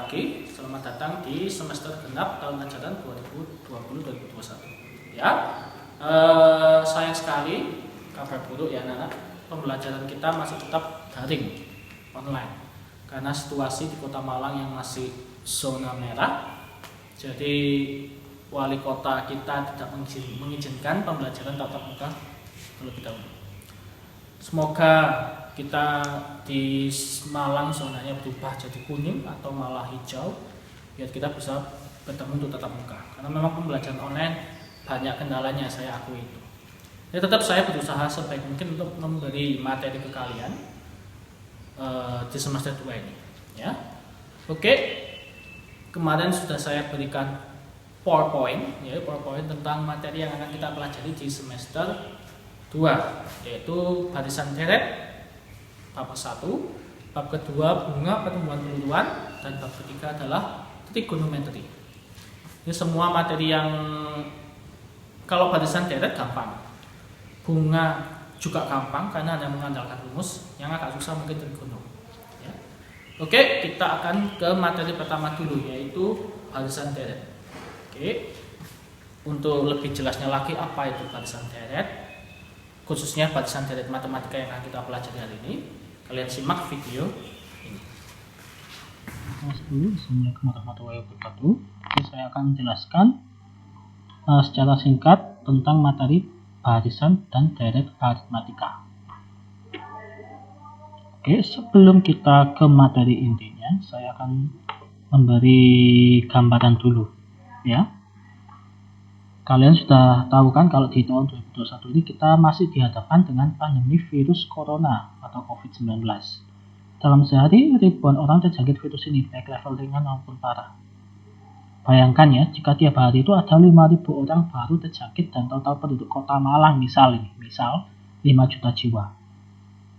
lagi, selamat datang di semester genap tahun ajaran 2020-2021. Ya, sayang sekali, kabar buruk ya anak-anak, pembelajaran kita masih tetap daring, online. Karena situasi di Kota Malang yang masih zona merah, jadi wali kota kita tidak mengizinkan pembelajaran tatap muka terlebih dahulu. Semoga kita di Malang zonanya berubah jadi kuning atau malah hijau, biar kita bisa bertemu untuk tatap muka. Karena memang pembelajaran online banyak kendalanya, saya akui itu. Ya, tetap saya berusaha sebaik mungkin untuk memberi materi ke kalian di semester 2 ini. Ya, oke. Kemarin sudah saya berikan PowerPoint, ya PowerPoint tentang materi yang akan kita pelajari di semester 2, yaitu barisan deret bab 1, bab kedua bunga pertumbuhan keluruan, dan bab ketiga adalah trigonometri. Ini semua materi yang kalau barisan deret gampang, bunga juga gampang karena hanya mengandalkan rumus. Yang agak susah mungkin trigono. Ya. Oke, kita akan ke materi pertama dulu, yaitu barisan deret. Oke, untuk lebih jelasnya lagi apa itu barisan deret, khususnya barisan deret matematika yang akan kita pelajari hari ini, kalian simak video ini. Assalamualaikum warahmatullahi wabarakatuh. Saya akan menjelaskan secara singkat tentang materi barisan dan deret aritmatika. Oke, sebelum kita ke materi intinya, saya akan memberi gambaran dulu, ya. Kalian sudah tahu kan kalau di tahun 2021 ini kita masih dihadapkan dengan pandemi virus corona atau COVID-19. Dalam sehari, ribuan orang terjangkit virus ini, baik level ringan maupun parah. Bayangkan ya, jika tiap hari itu ada 5.000 orang baru terjangkit dan total penduduk kota Malang misal 5 juta jiwa.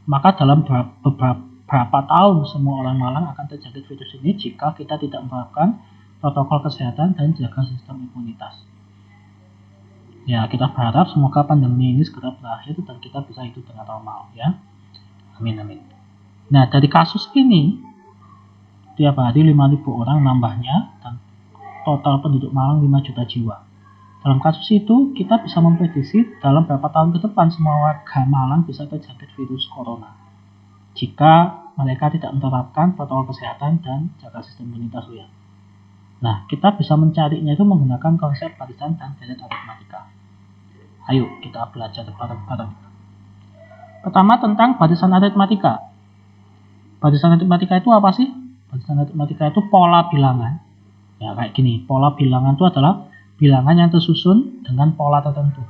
Maka dalam beberapa tahun semua orang Malang akan terjangkit virus ini jika kita tidak menerapkan protokol kesehatan dan jaga sistem imunitas. Ya, kita berharap semoga pandemi ini segera berakhir dan kita bisa hidup dengan normal, ya. Amin, amin. Nah, dari kasus ini, tiap hari 5.000 orang nambahnya dan total penduduk Malang 5 juta jiwa. Dalam kasus itu, kita bisa memprediksi dalam beberapa tahun ke depan semua warga Malang bisa terjangkit virus corona. Jika mereka tidak menerapkan protokol kesehatan dan jaga sistem imunitas, ya. Nah, kita bisa mencarinya itu menggunakan konsep barisan dan deret aritmatika. Ayo kita belajar bareng-bareng. Pertama tentang barisan aritmatika. Barisan aritmatika itu apa sih? Barisan aritmatika itu pola bilangan. Ya kayak gini, pola bilangan itu adalah bilangan yang tersusun dengan pola tertentu.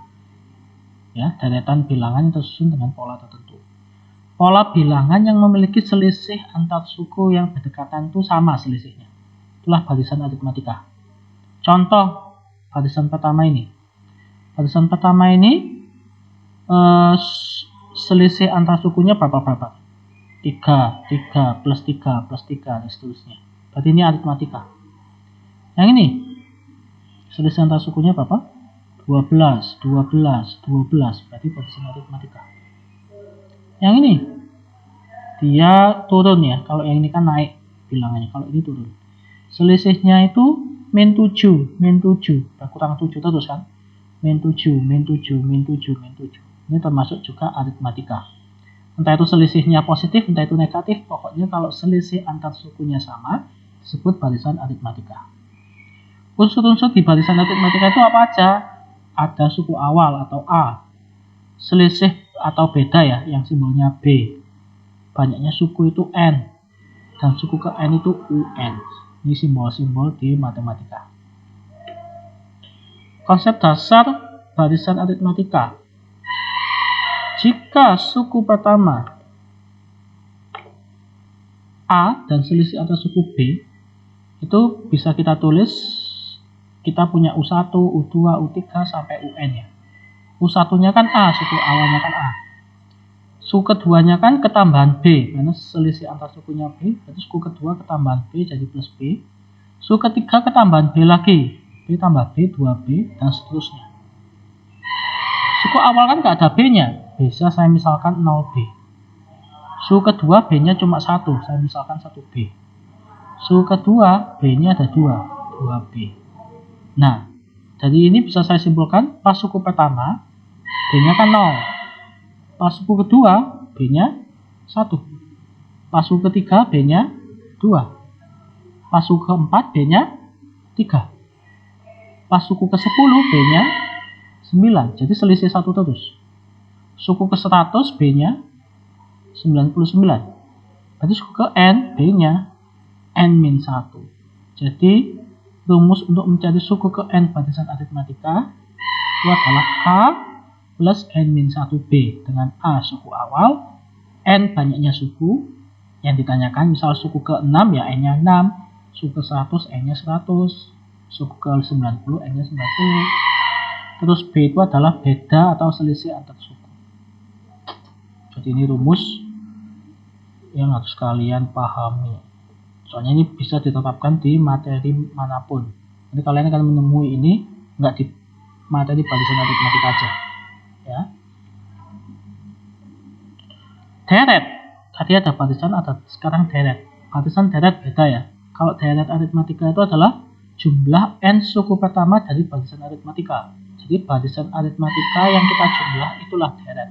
Ya, deretan bilangan yang tersusun dengan pola tertentu. Pola bilangan yang memiliki selisih antar suku yang berdekatan itu sama selisihnya. Itulah barisan aritmatika. Contoh barisan pertama ini. Barisan pertama ini selisih antar sukunya berapa? 3 plus 3 plus 3 dan seterusnya. Berarti ini aritmatika. Yang ini selisih antar sukunya berapa? 12. Berarti barisan aritmatika. Yang ini dia turun ya. Kalau yang ini kan naik bilangannya, kalau ini turun. Selisihnya itu min 7. Berkurang 7 terus kan? Min 7. Ini termasuk juga aritmatika. Entah itu selisihnya positif, entah itu negatif, pokoknya kalau selisih antar sukunya sama, disebut barisan aritmatika. Unsur-unsur di barisan aritmatika itu apa aja? Ada suku awal atau A, selisih atau beda ya, yang simbolnya B. Banyaknya suku itu N, dan suku ke N itu UN. Ini simbol-simbol di matematika. Konsep dasar barisan aritmatika. Jika suku pertama A dan selisih antar suku B, itu bisa kita tulis, kita punya U1, U2, U3 sampai UN ya. U1-nya kan A, suku awalnya kan A. Suku keduanya kan ketambahan B, karena selisih antar sukunya B, berarti suku kedua ketambahan B jadi plus B. Suku ketiga ketambahan B lagi, B tambah B, 2B, dan seterusnya. Suku awal kan nggak ada B-nya, bisa saya misalkan 0B. Suku kedua B-nya cuma 1, saya misalkan 1B. Suku kedua, B-nya ada 2B. Nah, dari ini bisa saya simpulkan, pas suku pertama, B-nya kan 0. Pas suku kedua, B-nya 1. Pas suku ketiga, B-nya 2. Pas suku keempat, B-nya 3. Pas suku ke-10, B-nya 9. Jadi selisih 1 terus. Suku ke-100, B-nya 99. Berarti suku ke N, B-nya N-1. Jadi rumus untuk mencari suku ke N barisan aritmatika itu adalah A plus N-1B, dengan A suku awal, N banyaknya suku yang ditanyakan. Misal suku ke 6 ya N-nya 6, suku ke 100 N-nya 100, suku ke 90 N-nya 90. Terus B itu adalah beda atau selisih antar suku. Jadi ini rumus yang harus kalian pahami. Soalnya ini bisa ditetapkan di materi manapun. Jadi kalian akan menemui ini nggak di materi barisan aritmatika aja. Ya. Deret. Tadi ada barisan, ada sekarang deret. Barisan deret beda ya. Kalau deret aritmatika itu adalah jumlah n suku pertama dari barisan aritmatika. Jadi barisan aritmatika yang kita jumlah itulah deret,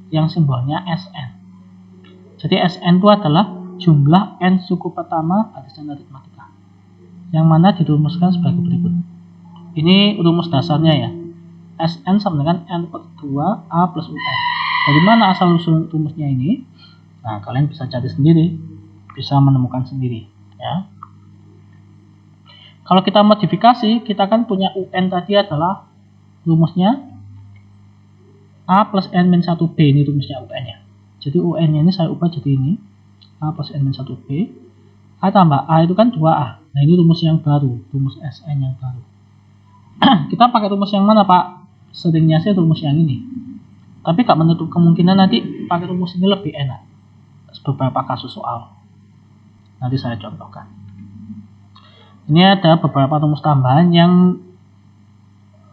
yang simbolnya Sn. Jadi Sn itu adalah jumlah n suku pertama barisan aritmatika, yang mana dirumuskan sebagai berikut. Ini rumus dasarnya ya. Sn sama dengan n per 2 A plus UN. Dari mana asal usul rumusnya ini? Nah, kalian bisa cari sendiri, bisa menemukan sendiri ya. Kalau kita modifikasi, kita kan punya UN tadi adalah rumusnya A plus N-1B, ini rumusnya UN-nya. Jadi UN-nya ini saya ubah jadi ini, A plus N-1B. A tambah A itu kan 2A. Nah, ini rumus yang baru, rumus Sn yang baru. Kita pakai rumus yang mana, Pak? Seringnya sih rumus yang ini. Tapi gak menutup kemungkinan nanti pakai rumus ini lebih enak. Beberapa kasus soal. Nanti saya contohkan. Ini ada beberapa rumus tambahan yang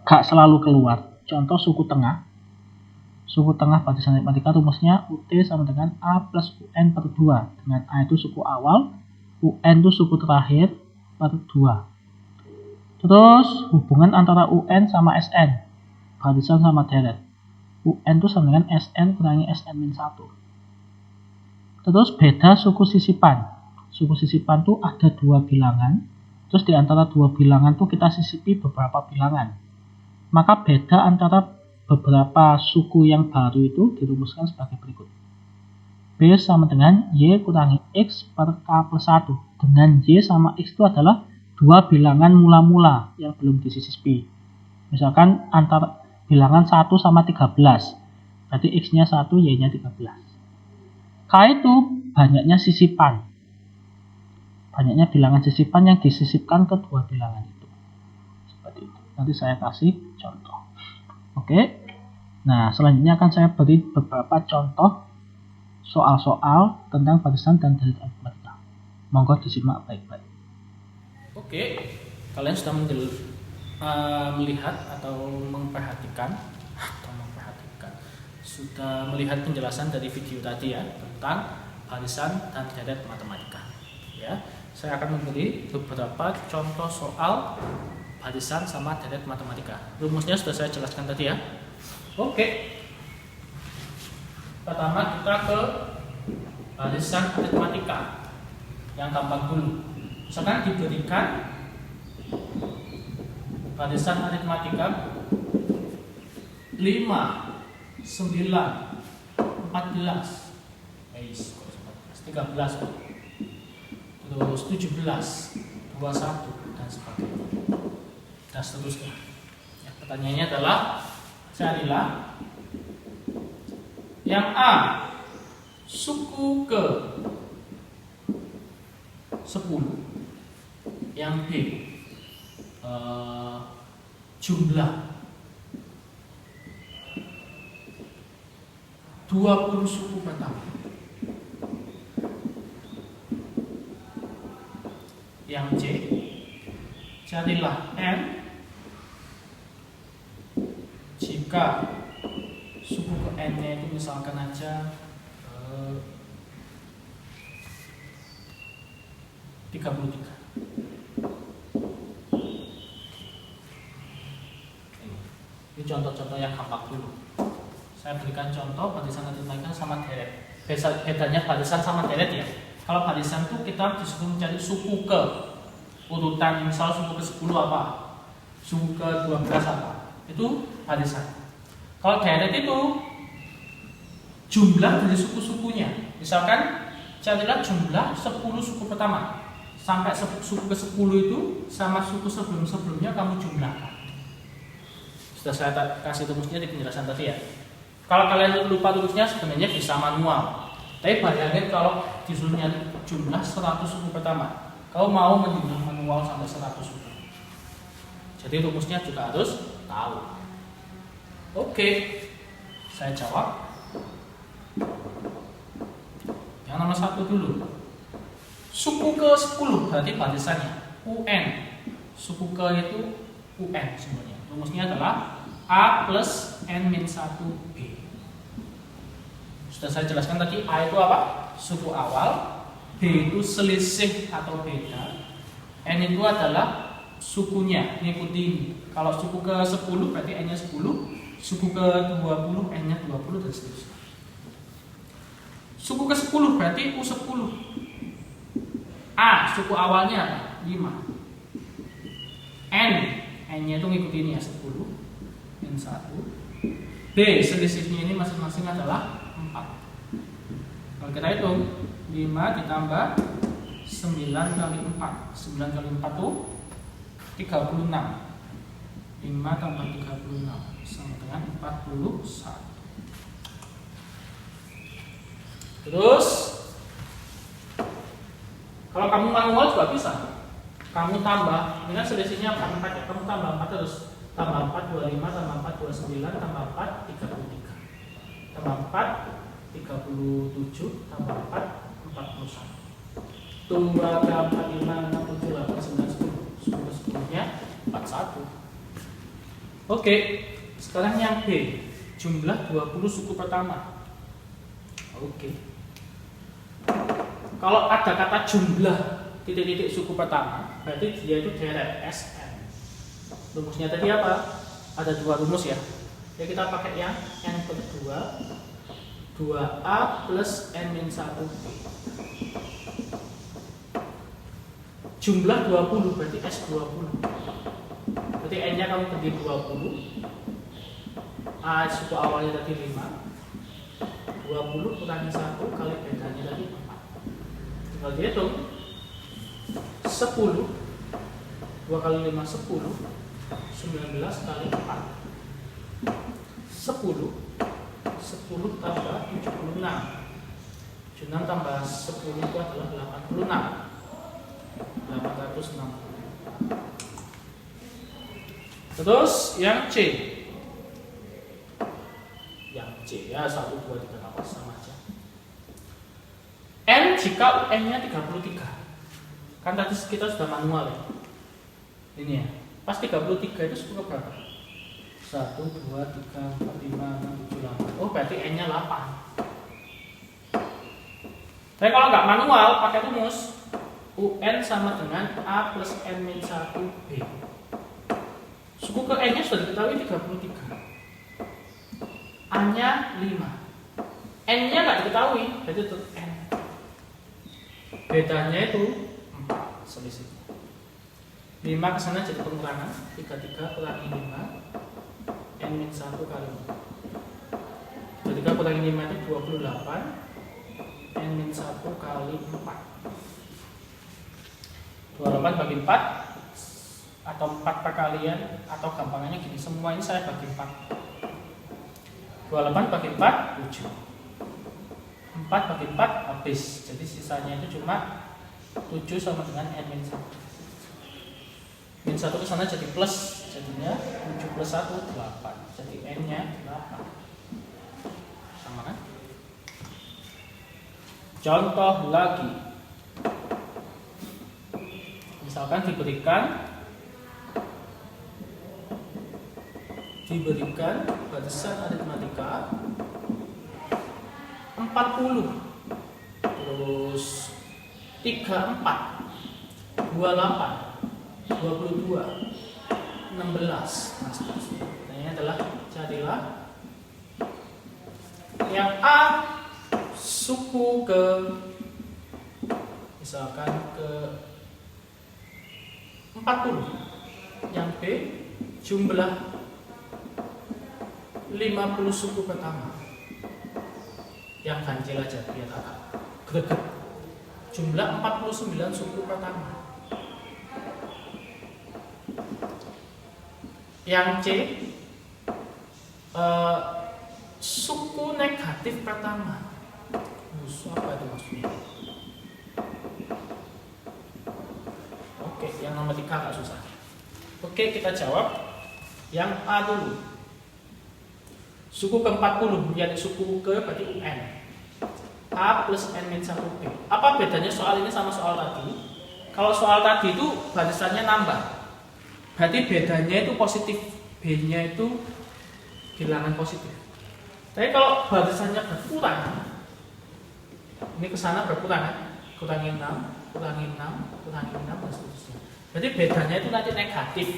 gak selalu keluar. Contoh suku tengah. Suku tengah barisan aritmatika rumusnya UT sama dengan A plus UN per 2. Dengan A itu suku awal, UN itu suku terakhir per 2. Terus hubungan antara UN sama SN, barisan sama deret. UN itu sama dengan SN kurangi SN-1. Terus beda suku sisipan. Suku sisipan itu ada 2 bilangan. Terus di antara 2 bilangan itu kita sisipi beberapa bilangan. Maka beda antara beberapa suku yang baru itu dirumuskan sebagai berikut. B sama dengan Y kurangi X per K plus 1. Dengan Y sama X itu adalah 2 bilangan mula-mula yang belum disisipi. Misalkan antara bilangan 1 sama 13. Berarti X-nya 1, Y-nya 13. K itu banyaknya sisipan. Banyaknya bilangan sisipan yang disisipkan ke 2 bilangan itu. Seperti itu. Nanti saya kasih contoh. Oke. Nah, selanjutnya akan saya beri beberapa contoh soal-soal tentang barisan dan deret aritmatika. Monggo disimak baik-baik. Oke, kalian sudah melihat atau memperhatikan sudah melihat penjelasan dari video tadi ya tentang barisan dan deret matematika. Ya, saya akan memberi beberapa contoh soal barisan sama deret matematika. Rumusnya sudah saya jelaskan tadi ya. Oke. Pertama kita ke barisan aritmatika yang gampang dulu. Misalkan diberikan barisan aritmatika 5, 9, 14, 13, terus 17, 21 dan sebagainya. Dan seterusnya. Ya, pertanyaannya adalah carilah yang A suku ke 10, yang B jumlah 20 suku pertama, yang C carilah N jika suku ke N-nya itu misalkan aja 33. Ini contoh-contoh yang gampang dulu. Saya berikan contoh barisan aritmatika sama deret. Bedanya barisan sama deret ya. Kalau barisan itu kita disuruh mencari suku ke urutan, misal suku ke 10 apa, suku ke 12 apa, itu barisan. Kalau deret itu jumlah dari suku-sukunya. Misalkan carilah jumlah 10 suku pertama sampai suku ke 10 itu sama suku sebelum-sebelumnya kamu jumlahkan. Sudah saya kasih rumusnya di penjelasan tadi ya. Kalau kalian lupa rumusnya sebenarnya bisa manual. Tapi bayangin kalau disuruh nyari jumlah 100 suku pertama, kau mau menjumlah manual sampai 100 suku. Jadi rumusnya juga harus tahu. Oke, saya jawab. Yang nomor 1 dulu. Suku ke 10 berarti barisannya UN. Suku ke itu UN sebenarnya. Rumusnya adalah A plus N-1B. Sudah saya jelaskan tadi, A itu apa? Suku awal, B itu selisih atau beda, N itu adalah sukunya, ngikuti ini. Kalau suku ke 10 berarti N-nya 10, suku ke 20 N-nya 20 dan seterusnya. Suku ke 10 berarti U10. A, suku awalnya 5. N-nya itu ngikuti ini ya, 10. N1. B, selisihnya ini masing-masing adalah 4. Kalau kita hitung 5 ditambah 9 kali 4. 9 kali 4 itu 36. 5 tambah 36 sama dengan 41. Terus kalau kamu manual juga bisa. Kamu tambah, ini kan selisihnya 4 ya. Kamu tambah 4 terus. Tambah 4 25, tambah 4 29, tambah 4 33. Tambah 4 37, tambah 4 41. 2, 3, 4, 5, 6, 7, 8, 9, 10. 10-nya 41. Oke, sekarang yang B, jumlah 20 suku pertama. Oke. Kalau ada kata jumlah titik-titik suku pertama, berarti dia itu deret SN. Rumusnya tadi apa? Ada 2 rumus ya. Ya kita pakai yang N kedua, 2A plus N-1B. Jumlah 20 berarti S20. Berarti N-nya kamu bagi 20. A suku awalnya tadi 5. 20 kurangi 1 kali bedanya tadi 4. Tinggal dihitung. 10 2 kali 5 10. 19 kali 4 10 tambah 76. 76 tambah 10 itu adalah 86. 860. Terus yang C. Yang C ya 1 2 3 4 sama aja. N jika UN-nya 33. Kan tadi kita sudah manual ya. Ini ya. Pas 33 itu suku berapa? 1, 2, 3, 4, 5, 6, 7, 8. Oh berarti N-nya 8. Tapi kalau nggak manual pakai rumus, UN sama dengan A plus N-1B. Suku ke N-nya sudah diketahui 33. A-nya 5. N-nya nggak diketahui, berarti itu N. Bedanya itu 4 selisihnya. 5 kesana jadi pengurangan, 33 kurangi 5 N-1 kali 4. 33 kurangi 5 itu 28 N-1 kali 4. 28 bagi 4 atau 4 perkalian, atau gampangannya gini, semua ini saya bagi 4. 28 bagi 4 7. 4 bagi 4 habis, jadi sisanya itu cuma 7 sama dengan N-1. Min 1 ke sana jadi plus, jadinya 7 plus 1 8. Jadi N-nya 8. Sama kan? Contoh lagi. Misalkan diberikan barisan aritmatika 40 terus 34 28, 22, 16. Nah, seterusnya. Pertanyaannya adalah carilah yang A suku ke, misalkan ke 40, yang B jumlah 50 suku pertama. Yang ganjil aja biar agak greget. Jumlah 49 suku pertama. Yang C suku negatif pertama. Apa itu maksudnya? Oke, yang nomor 3 agak susah. Oke, kita jawab yang A dulu. Suku ke-40, jadi suku ke berarti UN. A plus N min 1B. Apa bedanya soal ini sama soal tadi? Kalau soal tadi itu barisannya nambah. Berarti bedanya itu positif. B-nya itu bilangan positif. Tapi kalau barisannya berkurang, ini ke sana berkurang kan? Kurangi 6, kurangi 6, kurangi 6 dan seterusnya. Berarti bedanya itu nanti negatif.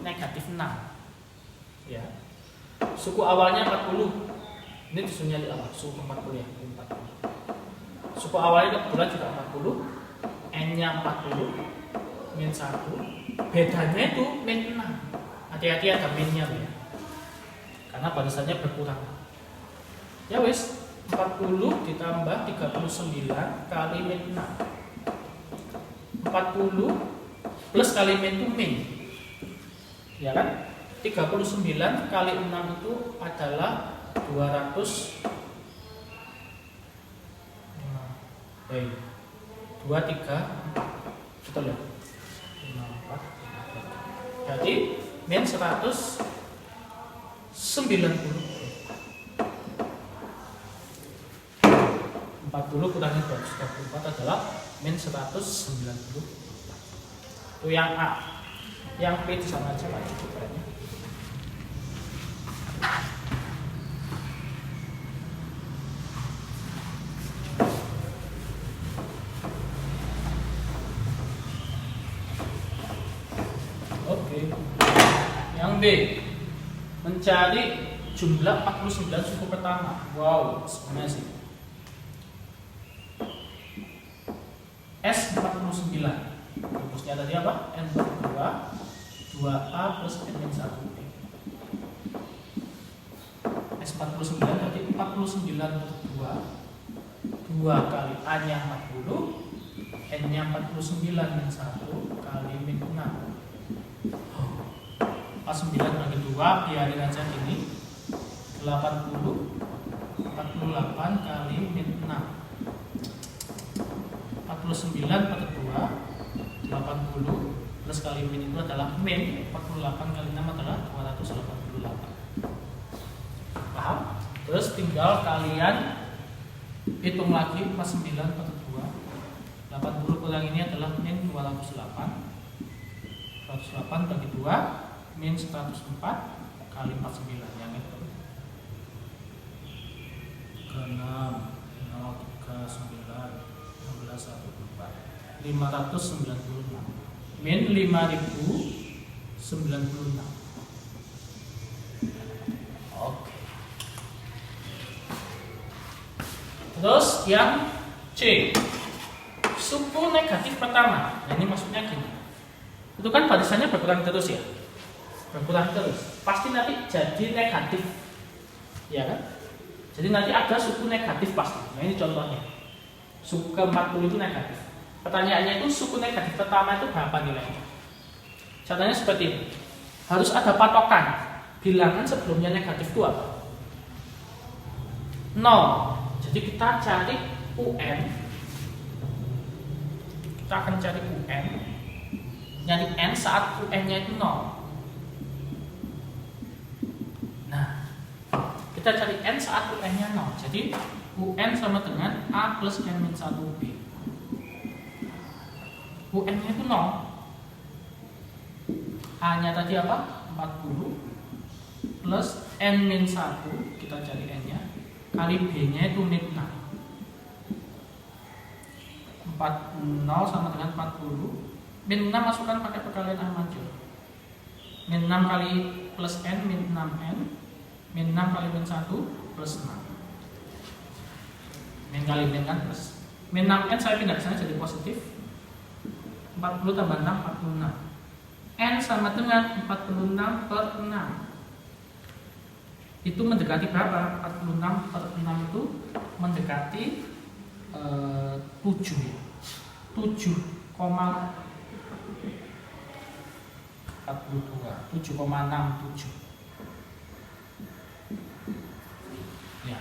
Negatif 6. Ya. Suku awalnya 40. Ini disusunnya di awal, suku 40 ya, 40. Suku awalnya kebetulan juga 40. N-nya 40 min 1. Bedanya itu min 6. Hati-hati ada minnya ya. Karena barisannya berkurang. Ya wis, 40 ditambah 39 kali min 6. 40 plus kali min itu min. Ya kan? 39 kali 6 itu adalah 200. Baik. 2, 3, 4. Betul ya? 5, 4. Jadi min 190. 40 kurangi 224 adalah min 190. Itu yang A. Yang B itu sama aja Pak. Oke. Yang B, mencari jumlah 49 suku pertama. Wow, sebenarnya sih. S49. Rumusnya tadi apa? N42 2A plus N-1B. S49 berarti 49 untuk 2 kali A-nya 40, N-nya 49 min 1 kali min 6. A9 bagi 2, biarin aja ini 80, 48 kali min 6. 49 per 2, 80 plus kali min itu adalah min 48 kali 6 adalah 288. Paham? Terus tinggal kalian hitung lagi 49 per 2, 80 kurang ini adalah min 208. 108 bagi 2 min 104 kali 49 yang itu ke 6 0 3 9 16 1 4 596 min 5096. Oke. Terus yang C, suku negatif pertama. Nah ini maksudnya gini, itu kan barisannya berkurang terus ya, berkurang terus, pasti nanti jadi negatif, ya kan? Jadi nanti ada suku negatif pasti. Nah ini contohnya, suku ke-40 itu negatif. Pertanyaannya itu suku negatif pertama itu berapa nilainya? Caranya seperti ini, harus ada patokan. Bilangan sebelumnya negatif itu apa? 0. Jadi kita cari UN. Kita akan cari UN. Nyari N saat UN-nya itu 0. Nah, kita cari N saat UN-nya 0. Jadi UN sama dengan A plus N min 1B. UN-nya itu 0. A-nya tadi apa? 40 plus N min 1, kita cari N-nya, kali B-nya itu min 6. 40 sama dengan 40 Min 6 masukkan pakai perkalian A majul. Min 6 kali plus N, min 6N. Min 6 kali min 1 plus 6. Min kali min kan plus. Min 6N saya pindah ke sana jadi positif. 40 tambah 6, 46. N sama dengan 46 per 6. Itu mendekati berapa? 46 per 6 itu mendekati 7 ya. 7,42 7,67 ya,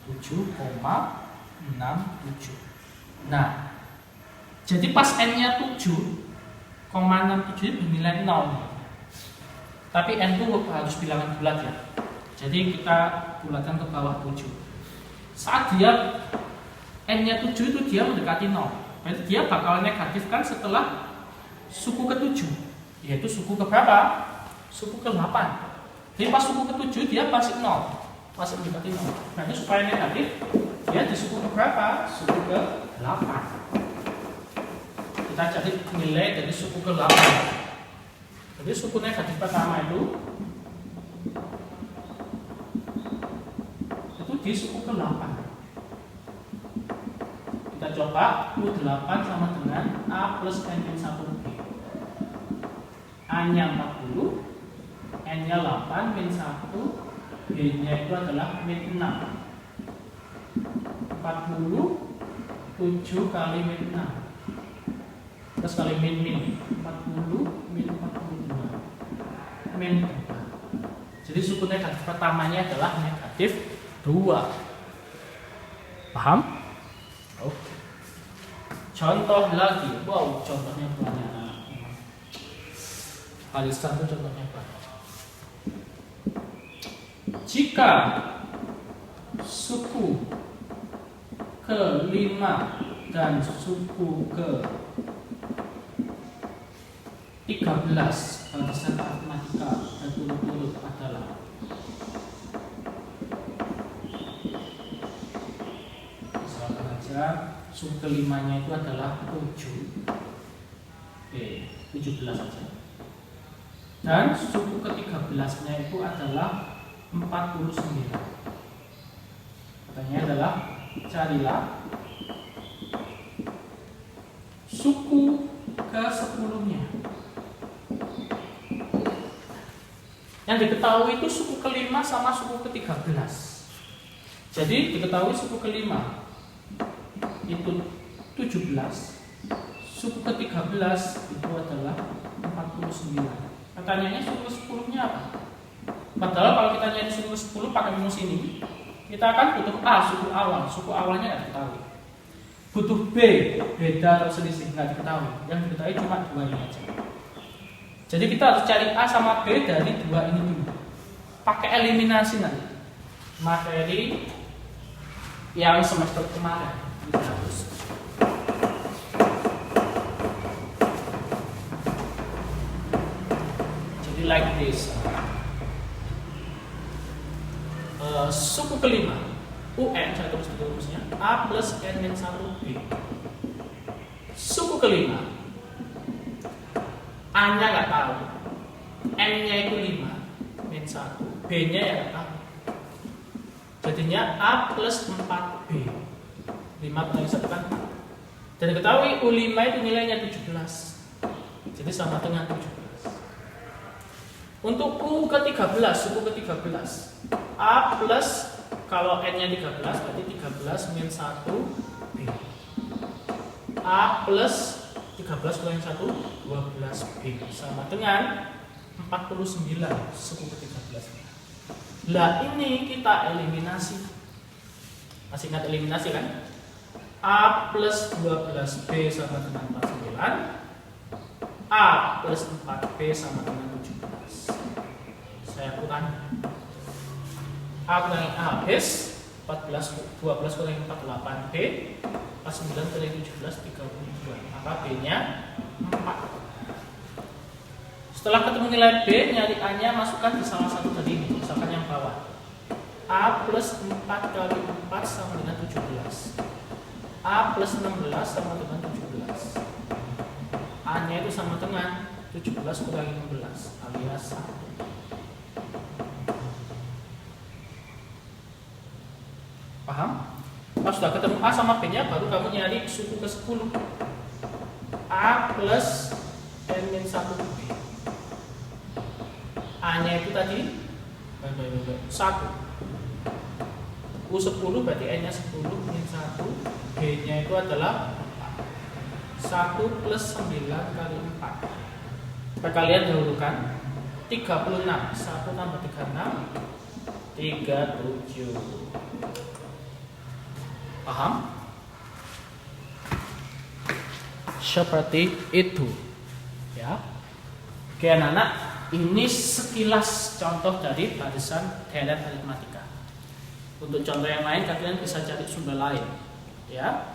7,67. Nah, jadi pas N nya 7,67 itu bernilai 0, tapi N itu harus bilangan bulat ya, jadi kita bulatkan ke bawah 7. Saat dia N nya 7 itu dia mendekati 0, berarti dia bakal negatif kan setelah suku ke-7, yaitu suku ke berapa? Suku ke-8. Jadi pas suku ke-7 dia pasti 0, pasti mendekati 0. Berarti supaya negatif dia di suku ke berapa? Suku ke-8. Kita cari nilai dari suku ke-8. Jadi suku negatif pertama itu di suku ke-8. Kita coba U8 sama dengan A plus N-1B. A-nya 40, N-nya 8, min 1, B-nya itu adalah min 6. 40, 7 kali min 6. Terus kali min 40, min 42. Min 2. Jadi suku negatif pertamanya adalah negatif 2. Paham? Oke. Contoh lagi. Wow, contohnya banyak. Alisan itu contohnya banyak. Jika suku ke-5 dan suku ke-13 berdasarkan matematika berturut-turut adalah suku ke-5-nya itu adalah 7. Oke, 17 saja. Dan suku ke-13-nya itu adalah 49. Pertanyaannya adalah carilah suku ke-10-nya. Yang diketahui itu suku ke-5 sama suku ke-13. Jadi diketahui suku ke-5 itu 17, suku ke-13 itu adalah 49. Pertanyaannya suku ke-10-nya apa? Padahal kalau kita nyari suku ke-10 pakai rumus ini, kita akan butuh A, suku awal. Suku awalnya nggak diketahui. Butuh B, beda atau selisih, nggak diketahui. Yang diketahui cuma 2 ini aja. Jadi kita harus cari A sama B dari 2 ini dulu. Pakai eliminasi nanti. Materi yang semester kemarin. Jadi like this. Suku ke-5 UN, saya tulis di rumusnya A plus N-1B. Suku ke-5 A-nya nggak tahu, N-nya itu 5 min 1, B-nya ya nggak tahu. Jadinya A plus 4B. 5 kali 1 kan 4. Dan diketahui U5 itu nilainya 17. Jadi sama dengan 17. Untuk U ke-13, suku ke-13, A plus, kalau N-nya 13 berarti 13 min 1B. A plus 13 kurang 1, 12B sama dengan 49 suku ke-13. Lah ini kita eliminasi. Masih ingat eliminasi kan? A plus 12B sama dengan 49, A plus 4B sama dengan 17. Saya kurang A kurangi A habis 14, 12 kurangi 4, 8B 49 kurangi 17, 32. Maka B nya 4. Setelah ketemu nilai B, nyari A nya masukkan di salah satu tadi ini, misalkan yang bawah. A plus 4 kali 4 sama dengan 17, A plus 16 sama dengan 17, A A-nya itu sama dengan 17 kurangi 15 alias 1. Paham? Kalau sudah ketemu A sama B-nya, baru kamu nyari suku ke 10. A plus N-1 B. A-nya itu tadi 1. U10 berarti N-nya 10 min 1. B-nya itu adalah 1 plus 9 kali 4. Perkalian dahulukan 36. 1 tambah 36 37. Paham? Seperti itu. Ya. Oke anak-anak, ini sekilas contoh dari barisan deret aritmatika. Untuk contoh yang lain kalian bisa cari sumber lain. Ya.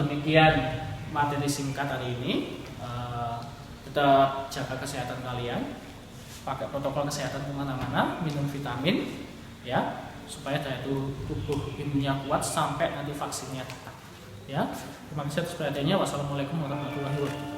Demikian materi singkat hari ini. Tetap jaga kesehatan kalian, pakai protokol kesehatan kemana-mana, minum vitamin, ya, supaya daya tubuh imunnya kuat sampai nanti vaksinnya datang. Ya, terima kasih atas perhatiannya. Wassalamualaikum warahmatullahi wabarakatuh.